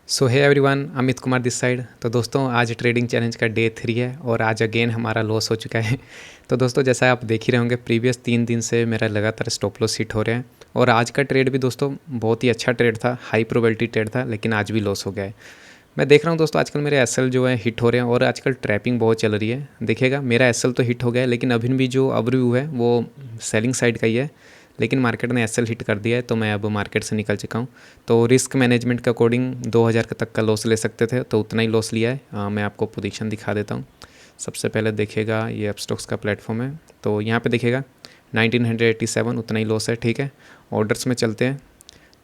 सो है everyone, Amit Kumar this side. तो दोस्तों आज ट्रेडिंग चैलेंज का डे 3 है और आज अगेन हमारा लॉस हो चुका है। तो दोस्तों जैसा आप देख ही रहे होंगे, प्रीवियस 3 दिन से मेरा लगातार स्टॉप लॉस हिट हो रहे हैं और आज का ट्रेड भी दोस्तों बहुत ही अच्छा ट्रेड था, हाई प्रोबेबिलिटी ट्रेड था, लेकिन आज भी लॉस हो गया है। मैं देख रहा हूँ दोस्तों आजकल मेरे एसएल जो है हिट हो रहे हैं और आजकल ट्रैपिंग बहुत चल रही है। देखिएगा मेरा एसएल तो हिट हो गया है, लेकिन अभी भी जो ओवरव्यू है वो सेलिंग साइड का ही है, लेकिन मार्केट ने एसएल हिट कर दिया है तो मैं अब मार्केट से निकल चुका हूँ। तो रिस्क मैनेजमेंट के अकॉर्डिंग 2000 तक का लॉस ले सकते थे, तो उतना ही लॉस लिया है। मैं आपको पोजीशन दिखा देता हूँ। सबसे पहले देखिएगा ये अपस्टॉक्स का प्लेटफॉर्म है, तो यहाँ पे देखिएगा 1987 उतना ही लॉस है। ठीक है, ऑर्डर्स में चलते हैं।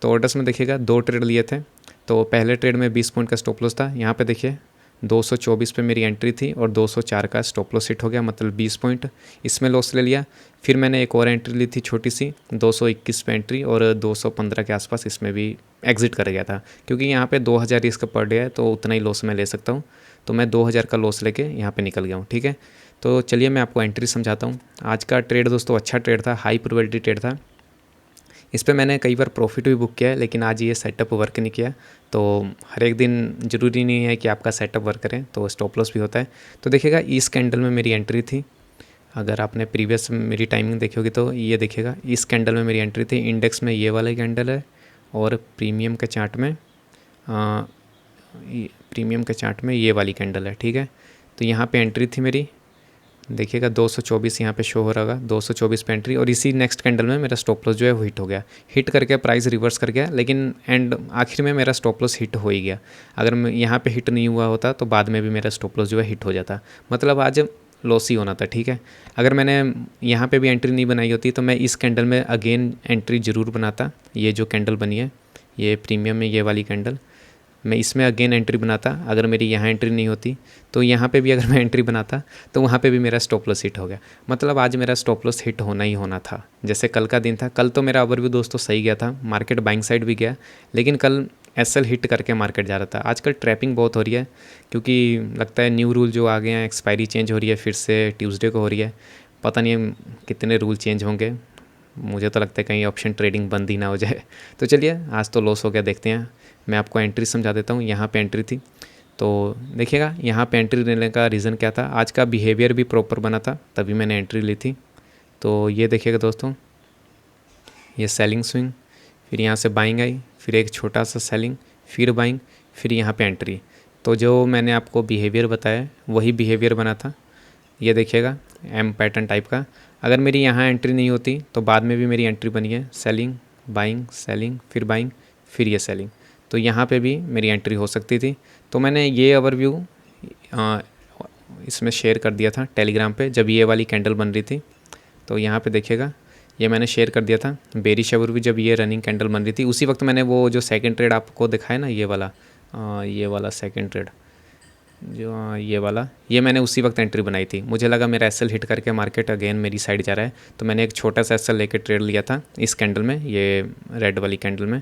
तो ऑर्डर्स में देखिएगा 2 ट्रेड लिए थे। तो पहले ट्रेड में 20 पॉइंट का स्टॉप लॉस था। यहाँ पे देखिए 224 पे मेरी एंट्री थी और 204 का स्टॉप लॉस हिट हो गया, मतलब 20 पॉइंट इसमें लॉस ले लिया। फिर मैंने एक और एंट्री ली थी छोटी सी, 221 पे एंट्री और 215 के आसपास इसमें भी एग्जिट कर गया था, क्योंकि यहाँ पे 2000 रिस्क पर डे है तो उतना ही लॉस मैं ले सकता हूँ। तो मैं 2000 का लॉस लेके यहाँ पे निकल गया हूँ। ठीक है, तो चलिए मैं आपको एंट्री समझाता हूँ। आज का ट्रेड दोस्तों अच्छा ट्रेड था, हाई प्रोबेबिलिटी ट्रेड था। इस पर मैंने कई बार प्रॉफिट भी बुक किया है, लेकिन आज ये सेटअप वर्क नहीं किया। तो हर एक दिन ज़रूरी नहीं है कि आपका सेटअप वर्क करें, तो स्टॉप लॉस भी होता है। तो देखिएगा इस कैंडल में मेरी एंट्री थी। अगर आपने प्रीवियस मेरी टाइमिंग देखी होगी तो ये देखिएगा इस कैंडल में मेरी एंट्री थी। इंडेक्स में ये वाला कैंडल है और प्रीमियम के चार्ट में ये वाली कैंडल है। ठीक है, तो यहाँ पे एंट्री थी मेरी, देखिएगा 224 यहाँ पे शो हो रहा होगा, 224 पे एंट्री और इसी नेक्स्ट कैंडल में मेरा स्टॉप लॉस जो है वो हिट हो गया। हिट करके प्राइस रिवर्स कर गया, लेकिन एंड आखिर में मेरा स्टॉप लॉस हिट हो ही गया। अगर मैं यहाँ पे हिट नहीं हुआ होता तो बाद में भी मेरा स्टॉप लॉस जो है हिट हो जाता, मतलब आज लॉस ही होना था। ठीक है, अगर मैंने यहाँ पे भी एंट्री नहीं बनाई होती तो मैं इस कैंडल में अगेन एंट्री ज़रूर बनाता। ये जो कैंडल बनी है ये प्रीमियम में ये वाली कैंडल, मैं इसमें अगेन एंट्री बनाता। अगर मेरी यहाँ एंट्री नहीं होती तो यहाँ पे भी अगर मैं एंट्री बनाता तो वहाँ पे भी मेरा स्टॉप लॉस हिट हो गया, मतलब आज मेरा स्टॉप लॉस हिट होना ही होना था। जैसे कल का दिन था, कल तो मेरा ओवरव्यू दोस्तों सही गया था, मार्केट बाइंग साइड भी गया, लेकिन कल एसएल हिट करके मार्केट जा रहा था। आजकल ट्रैपिंग बहुत हो रही है, क्योंकि लगता है न्यू रूल जो आ गए हैं, एक्सपायरी चेंज हो रही है, फिर से ट्यूसडे को हो रही है। पता नहीं कितने रूल चेंज होंगे, मुझे तो लगता है कहीं ऑप्शन ट्रेडिंग बंद ही ना हो जाए। तो चलिए आज तो लॉस हो गया, देखते हैं। मैं आपको एंट्री समझा देता हूँ। यहाँ पे एंट्री थी, तो देखिएगा यहाँ पे एंट्री लेने का रीज़न क्या था, आज का बिहेवियर भी प्रॉपर बना था तभी मैंने एंट्री ली थी। तो ये देखिएगा दोस्तों, ये सेलिंग स्विंग, फिर यहाँ से बाइंग आई, फिर एक छोटा सा सेलिंग, फिर बाइंग, फिर यहाँ पे एंट्री। तो जो मैंने आपको बिहेवियर बताया वही बिहेवियर बना था। ये देखिएगा एम पैटर्न टाइप का। अगर मेरी यहाँ एंट्री नहीं होती तो बाद में भी मेरी एंट्री बनी है, सेलिंग सेलिंग फिर बाइंग फिर ये सेलिंग, तो यहाँ पे भी मेरी एंट्री हो सकती थी। तो मैंने ये ओवरव्यू इसमें शेयर कर दिया था टेलीग्राम पे जब ये वाली कैंडल बन रही थी। तो यहाँ पे देखिएगा ये मैंने शेयर कर दिया था बेरिश ओवरव्यू जब ये रनिंग कैंडल बन रही थी। उसी वक्त मैंने वो जो सेकंड ट्रेड आपको दिखाया ना, ये वाला सेकंड ट्रेड जो ये मैंने उसी वक्त एंट्री बनाई थी। मुझे लगा मेरा एसएल हिट करके मार्केट अगेन मेरी साइड जा रहा है, तो मैंने एक छोटा सा एसएल लेके ट्रेड लिया था इस कैंडल में, ये रेड वाली कैंडल में।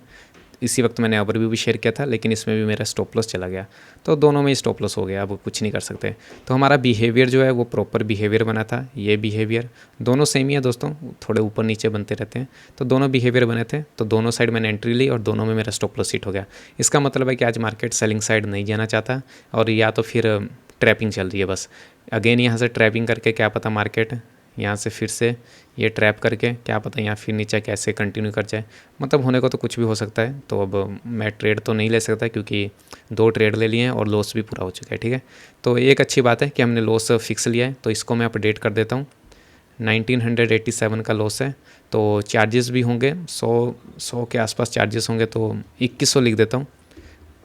इसी वक्त मैंने ओवरव्यू भी शेयर किया था, लेकिन इसमें भी मेरा स्टॉप लॉस चला गया, तो दोनों में ही स्टॉप लॉस हो गया, अब कुछ नहीं कर सकते। तो हमारा बिहेवियर जो है वो प्रॉपर बिहेवियर बना था। ये बिहेवियर दोनों सेम ही है दोस्तों, थोड़े ऊपर नीचे बनते रहते हैं, तो दोनों बिहेवियर बने थे, तो दोनों साइड मैंने एंट्री ली और दोनों में मेरा स्टॉप लॉस हिट हो गया। इसका मतलब है कि आज मार्केट सेलिंग साइड नहीं जाना चाहता, और या तो फिर ट्रैपिंग चल रही है बस। अगेन यहाँ से ट्रैपिंग करके क्या पता मार्केट यहाँ से फिर से ये ट्रैप करके क्या पता यहाँ फिर नीचे कैसे कंटिन्यू कर जाए, मतलब होने को तो कुछ भी हो सकता है। तो अब मैं ट्रेड तो नहीं ले सकता क्योंकि 2 ट्रेड ले लिए हैं और लॉस भी पूरा हो चुका है। ठीक है, तो एक अच्छी बात है कि हमने लॉस फिक्स लिया है, तो इसको मैं अपडेट कर देता हूँ। 1987 का लॉस है, तो चार्जेस भी होंगे 100 के आसपास चार्जेस होंगे, तो 2100 लिख देता हूँ।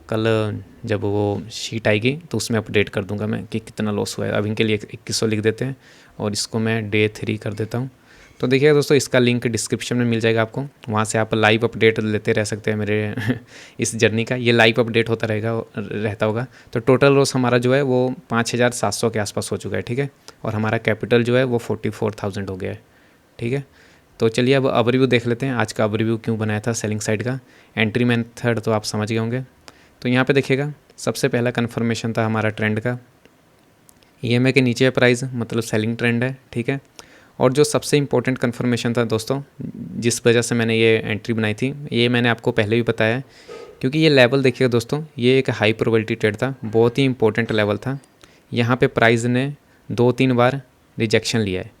कल जब वो शीट आएगी तो उसमें अपडेट कर दूंगा मैं कि कितना लॉस हुआ है। अभी के लिए 2100 लिख देते हैं और इसको मैं डे 3 कर देता हूँ। तो देखिए दोस्तों, इसका लिंक डिस्क्रिप्शन में मिल जाएगा आपको, वहाँ से आप लाइव अपडेट लेते रह सकते हैं मेरे इस जर्नी का। ये लाइव अपडेट होता रहता होगा। तो टोटल लॉस हमारा जो है वो 5700 के आसपास हो चुका है। ठीक है, और हमारा कैपिटल जो है वो 44,000 हो गया है। ठीक है, तो चलिए अब ओवरव्यू देख लेते हैं। आज का ओवरव्यू क्यों बनाया था सेलिंग साइड का। एंट्री मेथड तो आप समझ गए होंगे। तो यहाँ पे देखिएगा सबसे पहला कन्फर्मेशन था हमारा ट्रेंड का, ईएमए के नीचे प्राइस मतलब सेलिंग ट्रेंड है। ठीक है, और जो सबसे इम्पोर्टेंट कन्फर्मेशन था दोस्तों, जिस वजह से मैंने ये एंट्री बनाई थी, ये मैंने आपको पहले भी बताया क्योंकि ये लेवल देखिएगा दोस्तों, ये एक हाई प्रोबेबिलिटी ट्रेड था, बहुत ही इंपॉर्टेंट लेवल था। यहाँ पे प्राइस ने 2-3 बार रिजेक्शन लिया है।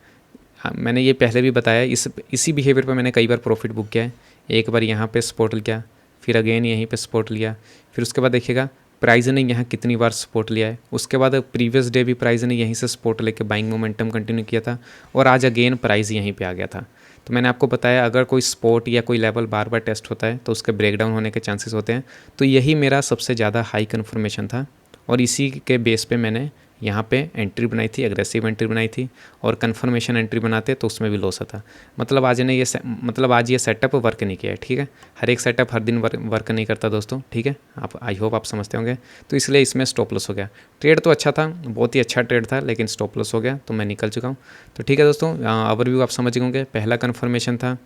हाँ, मैंने ये पहले भी बताया, इसी बिहेवियर पे मैंने कई बार प्रॉफिट बुक किया है। एक बार यहाँ पे सपोर्ट लिया, फिर अगेन यहीं पे सपोर्ट लिया, फिर उसके बाद देखिएगा प्राइस ने यहाँ कितनी बार सपोर्ट लिया है। उसके बाद प्रीवियस डे भी प्राइस ने यहीं से सपोर्ट लेके बाइंग मोमेंटम कंटिन्यू किया था, और आज अगेन प्राइस यहीं पे आ गया था। तो मैंने आपको बताया, अगर कोई सपोर्ट या कोई लेवल बार बार टेस्ट होता है तो उसके ब्रेकडाउन होने के चांसेस होते हैं। तो यही मेरा सबसे ज़्यादा हाई कन्फर्मेशन था, और इसी के बेस पे मैंने यहाँ पे एंट्री बनाई थी, एग्रेसिव एंट्री बनाई थी। और कन्फर्मेशन एंट्री बनाते तो उसमें भी लॉस आता। मतलब आज ये सेटअप वर्क नहीं किया है, ठीक है। हर एक सेटअप हर दिन वर्क नहीं करता दोस्तों, ठीक है। आप आई होप आप समझते होंगे। तो इसलिए इसमें स्टॉप लॉस हो गया। ट्रेड तो अच्छा था, बहुत ही अच्छा ट्रेड था, लेकिन स्टॉप लॉस हो गया तो मैं निकल चुका हूँ। तो ठीक है दोस्तों, ओवरव्यू आप समझ गए होंगे। पहला कन्फर्मेशन था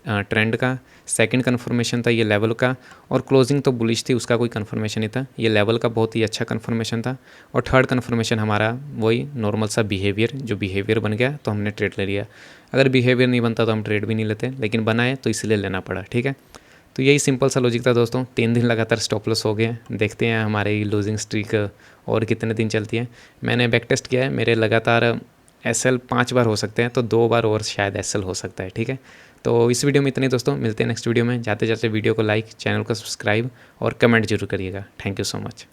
ट्रेंड का, सेकंड कन्फर्मेशन था ये लेवल का, और क्लोजिंग तो बुलिश थी, उसका कोई कन्फर्मेशन नहीं था। ये लेवल का बहुत ही अच्छा कन्फर्मेशन था। और थर्ड कन्फर्मेशन हमारा वही नॉर्मल सा बिहेवियर, जो बिहेवियर बन गया तो हमने ट्रेड ले लिया। अगर बिहेवियर नहीं बनता तो हम ट्रेड भी नहीं लेते, लेकिन बनाए तो इसलिए लेना पड़ा, ठीक है। तो यही सिंपल सा लॉजिक था दोस्तों। 3 दिन लगातार स्टॉप लॉस हो गए। देखते हैं हमारे लूजिंग स्ट्रीक और कितने दिन चलती है। मैंने बैक टेस्ट किया है, मेरे लगातार SL 5 बार हो सकते हैं, तो 2 बार और शायद SL हो सकता है, ठीक है। तो इस वीडियो में इतनी दोस्तों, मिलते हैं नेक्स्ट वीडियो में। जाते जाते वीडियो को लाइक, चैनल को सब्सक्राइब और कमेंट जरूर करिएगा। Thank you so much.